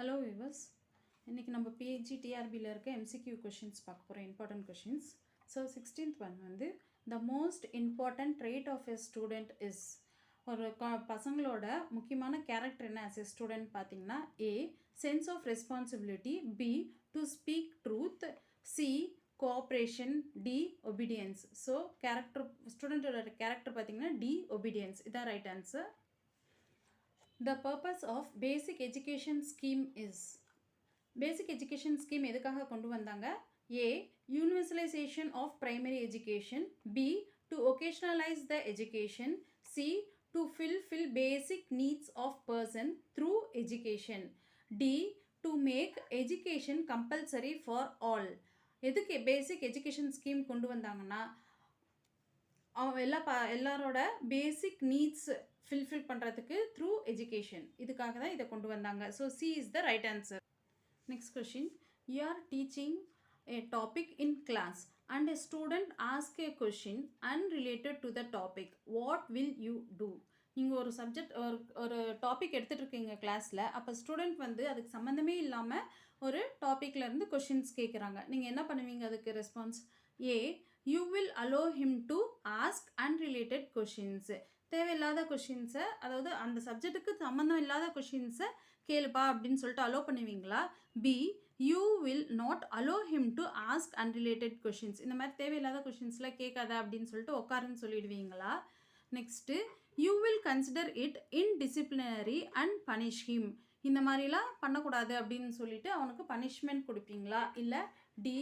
Hello viewers. இன்னைக்கு நம்ம PG TRB ல இருக்க MCQ questions பார்க்க போறோம், important questions. So 16th one வந்து the most important trait of a student is ஒரு பசங்களோட முக்கியமான கேரக்டர் என்ன as a student பார்த்தீங்கன்னா A sense of responsibility, B to speak truth, C cooperation, D obedience. So character ஸ்டூடெண்டோட character பார்த்தீங்கன்னா D obedience. இதான் right answer. The purpose of basic education scheme is basic education scheme எதுக்காக கொண்டு வந்தாங்க? A universalization of primary education, B to occasionalize the education, C to fulfill basic needs of person through education, D to make education compulsory for all. எதுக்கு basic education scheme கொண்டு வந்தாங்கன்னா எல்லாரோட basic needs fulfil பண்ணுறதுக்கு through education, இதுக்காக தான் இதை கொண்டு வந்தாங்க. So C is the right answer. Next question, you are teaching a topic in class and a student ask a question unrelated to the topic, what will you do? நீங்கள் ஒரு subject ஒரு topic எடுத்துகிட்டு இருக்கீங்க கிளாஸில், அப்போ student வந்து அதுக்கு சம்மந்தமே இல்லாமல் ஒரு டாப்பிக்லேருந்து கொஷின்ஸ் கேட்குறாங்க. நீங்கள் என்ன பண்ணுவீங்க அதுக்கு response? A you will allow him to ask unrelated questions, தேவையில்லாத கொஷின்ஸை, அதாவது அந்த சப்ஜெக்ட்டுக்கு சம்மந்தம் இல்லாத கொஷின்ஸை கேளுப்பா அப்படின்னு சொல்லிட்டு அலோ பண்ணுவீங்களா? B you will not allow him to ask unrelated questions, இந்த மாதிரி தேவையில்லாத கொஷின்ஸ்லாம் கேட்காத அப்படின்னு சொல்லிட்டு உட்காருன்னு சொல்லிடுவீங்களா? Next you will consider it indisciplinary and punish him, இந்த மாதிரிலாம் பண்ணக்கூடாது அப்படின்னு சொல்லிட்டு அவனுக்கு பனிஷ்மெண்ட் கொடுப்பீங்களா? இல்லை D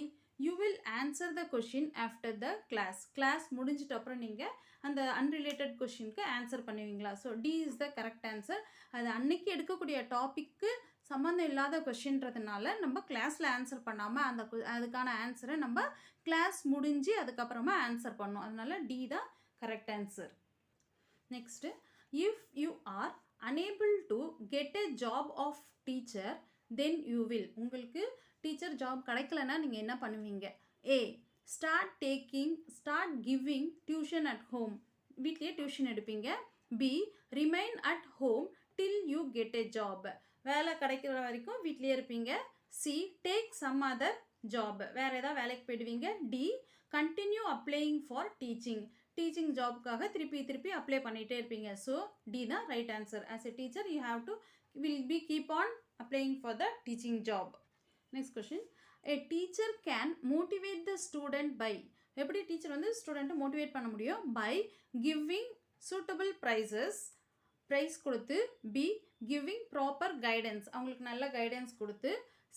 you will answer the question after the class முடிஞ்சிட்ட அப்புறம் நீங்கள் அந்த அன்ரிலேட்டட் கொஷினுக்கு ஆன்சர் பண்ணுவீங்களா? So D is the correct answer. அது அன்னைக்கு எடுக்கக்கூடிய டாப்பிக்கு சம்மந்தம் இல்லாத கொஷின்றதுனால நம்ம கிளாஸில் ஆன்சர் பண்ணாமல் அதுக்கான ஆன்சரை நம்ம கிளாஸ் முடிஞ்சு அதுக்கப்புறமா ஆன்சர் பண்ணோம். அதனால டி தான் correct answer. Next, if you are unable to get a job of teacher then you will, உங்களுக்கு டீச்சர் ஜாப் கிடைக்கலன்னா நீங்கள் என்ன பண்ணுவீங்க? A start giving tuition at home, வீட்லேயே டியூஷன் எடுப்பீங்க. B remain at home till you get a job, வேலை கிடைக்கிற வரைக்கும் வீட்லேயே இருப்பீங்க. C take some other job, வேறு ஏதாவது வேலைக்கு போயிடுவீங்க. D continue applying for teaching ஜாப்க்காக திருப்பி அப்ளை பண்ணிகிட்டே இருப்பீங்க. ஸோ டி தான் right answer. As a teacher you have to keep on applying for the teaching job. Next question, a teacher can motivate the student by, எப்படி teacher வந்து ஸ்டூடெண்ட்டை motivate பண்ண முடியும்? by giving suitable ப்ரைஸ் கொடுத்து, B giving proper guidance, அவங்களுக்கு நல்ல guidance கொடுத்து,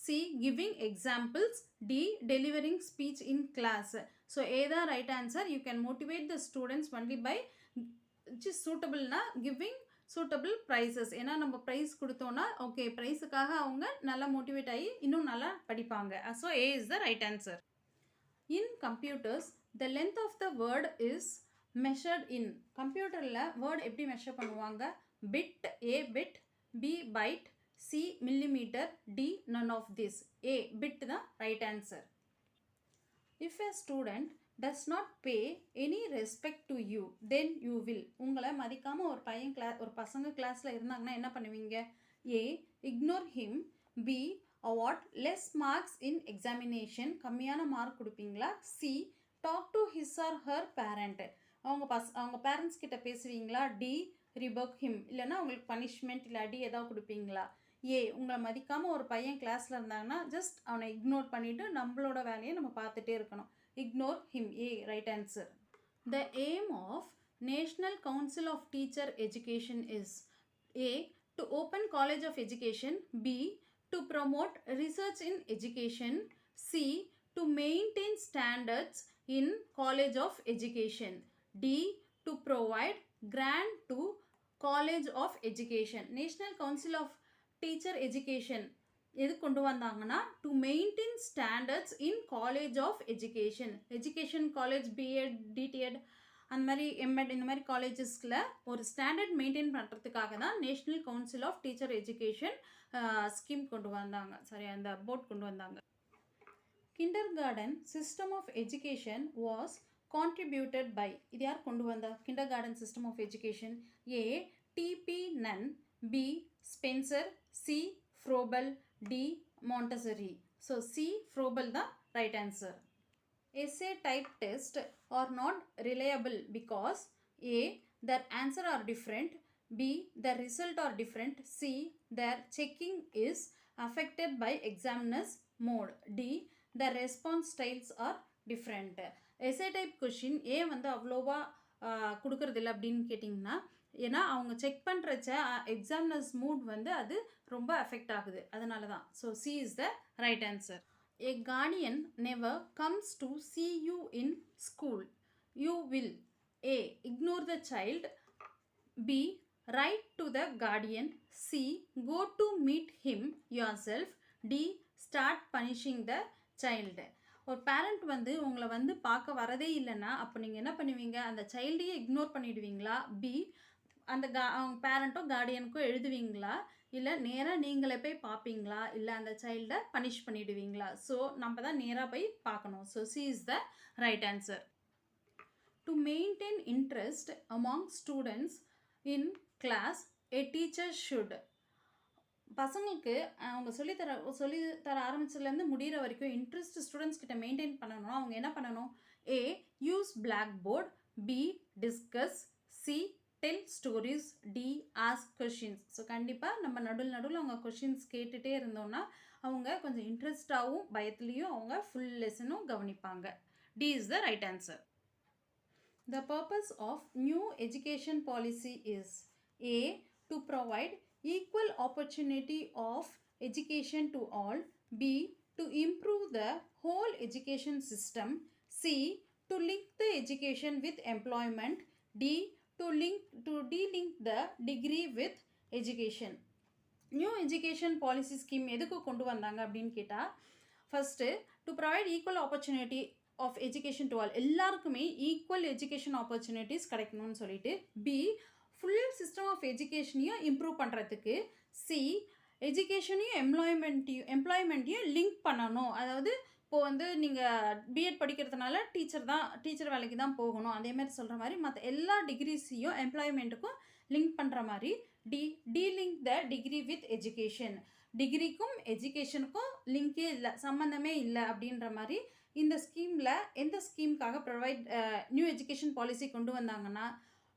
C giving examples, D delivering speech in class. So ஏதான் right answer? You can motivate the students only by சூட்டபிள்னா கிவிங் சூட்டபிள் ப்ரைஸஸ். ஏன்னா நம்ம ப்ரைஸ் கொடுத்தோன்னா okay ப்ரைஸுக்காக அவங்க நல்லா மோட்டிவேட் ஆகி இன்னும் நல்லா படிப்பாங்க. So A is the right answer. In computers the length of the word is measured in, கம்ப்யூட்டரில் வேர்ட் எப்படி மெஷர் பண்ணுவாங்க? Bit, A bit, B byte, C millimetre, D none of this. A bit தான் right answer. If a student does not pay any respect to you then you will, உங்களை மதிக்காமல் ஒரு பசங்க கிளாஸில் இருந்தாங்கன்னா என்ன பண்ணுவீங்க? A ignore him, B award less marks in examination, கம்மியான மார்க் கொடுப்பீங்களா? C talk to his or her parent, அவங்க பேரண்ட்ஸ் கிட்ட பேசுவீங்களா? டி ரிபக் ஹிம், இல்லைன்னா அவங்களுக்கு பனிஷ்மெண்ட் இல்லை அடி ஏதாவது கொடுப்பீங்களா? ஏ உங்களை மதிக்காமல் ஒரு பையன் கிளாஸில் இருந்தாங்கன்னா ஜஸ்ட் அவனை இக்னோர் பண்ணிவிட்டு நம்மளோட வேலையை நம்ம பார்த்துட்டே இருக்கணும். Ignore him. A right answer. The aim of National Council of Teacher Education is A to open College of Education, B to promote research in education, C to maintain standards in College of Education, D to provide grant to College of Education. National Council of Teacher Education எது கொண்டு வந்தாங்கன்னா to maintain standards in college of education college, BEd, DTEd, அந்த மாதிரி MEd, இந்த மாதிரி காலேஜஸில் ஒரு standard maintain பண்ணுறதுக்காக தான் national council of teacher education scheme கொண்டு வந்தாங்க, அந்த போர்ட் கொண்டு வந்தாங்க. Kindergarten system of education was contributed by, இது யார் கொண்டு வந்தா? Kindergarten system of education. A TP Nunn, B Spencer, C Froebel, D. Montessori. So C. Froebel the right answer. Essay type test are not reliable because A. Their answer are different. B. Their result are different. C. Their checking is affected by examiner's mode. D. Their response styles are different. Essay type question A வந்து அவ்வளோவா கொடுக்கறதில்ல அப்படின்னு கேட்டிங்கன்னா ஏன்னா அவங்க check பண்ணுறச்ச examiners mood வந்து அது ரொம்ப அஃபெக்ட் ஆகுது அதனால தான். So C is the right answer. A guardian never comes to see you in school. You will A. Ignore the child. B. Write to the guardian. C. Go to meet him yourself. D. Start punishing the child. ஒரு parent வந்து உங்களை வந்து பார்க்க வரதே இல்லைன்னா அப்போ நீங்கள் என்ன பண்ணுவீங்க? அந்த சைல்டையே இக்னோர் பண்ணிவிடுவீங்களா? பி. அந்த அவங்க பேரண்ட்டோ கார்டியனுக்கோ எழுதுவீங்களா? இல்லை நேராக நீங்களே போய் பார்ப்பீங்களா? இல்லை அந்த சைல்டை பனிஷ் பண்ணிவிடுவீங்களா? ஸோ நம்ம தான் நேராக போய் பார்க்கணும். So C is the right answer. To maintain interest among students in class a teacher should. பசங்களுக்கு அவங்க சொல்லித்தர ஆரம்பிச்சதுலேருந்து முடிகிற வரைக்கும் இன்ட்ரெஸ்ட் ஸ்டூடெண்ட்ஸ் கிட்ட மெயின்டைன் பண்ணணும். அவங்க என்ன பண்ணணும்? A. Use black board. B. Discuss. C. Tell stories. D. Ask questions. So கண்டிப்பாக நம்ம நடுவில் அவங்க கொஷின்ஸ் கேட்டுகிட்டே இருந்தோம்னா அவங்க கொஞ்சம் இன்ட்ரெஸ்டாகவும் பயத்துலேயும் அவங்க ஃபுல் லெசனும் கவனிப்பாங்க. D is the right answer. The purpose of new education policy is A. To provide equal opportunity of education to all. B. To improve the whole education system. C. To link the education with employment. D. To de-link the degree with education. New education policy scheme எதுக்கு கொண்டு வந்தாங்க அப்படின்னு கேட்டால் first to provide equal opportunity of education to all. எல்லாருக்குமே equal education opportunities கிடைக்கணும்னு சொல்லிட்டு. B. Full system of எஜுகேஷனையும் improve பண்ணுறதுக்கு. சி. எஜுகேஷனையும் எம்ப்ளாய்மெண்ட்டையும் லிங்க் பண்ணணும். அதாவது இப்போது வந்து நீங்கள் பிஎட் படிக்கிறதுனால டீச்சர் வேலைக்கு தான் போகணும் அதே மாதிரி சொல்கிற மாதிரி மற்ற எல்லா டிகிரிஸையும் எம்ப்ளாய்மெண்ட்டுக்கும் லிங்க் பண்ணுற மாதிரி D-Link the degree with education. டிகிரிக்கும் எஜுகேஷனுக்கும் லிங்கே இல்லை, சம்மந்தமே இல்லை அப்படின்ற மாதிரி இந்த ஸ்கீமில் எந்த ஸ்கீமுக்காக நியூ எஜுகேஷன் பாலிசி கொண்டு வந்தாங்கன்னா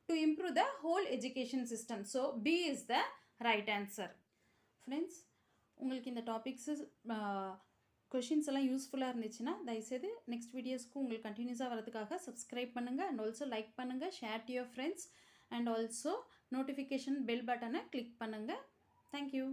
to improve the whole education system. So B is the right answer. Friends, உங்களுக்கு இந்த டாபிக்ஸு கொஷின்ஸ் எல்லாம் யூஸ்ஃபுல்லாக இருந்துச்சுன்னா தயவுசெய்து நெக்ஸ்ட் வீடியோஸ்க்கு உங்களுக்கு கண்டினியூஸாக வரதுக்காக சப்ஸ்கிரைப் பண்ணுங்கள் அண்ட் ஆல்சோ லைக் பண்ணுங்கள், share to your friends and also notification bell பட்டனை கிளிக் பண்ணுங்கள். தேங்க்யூ.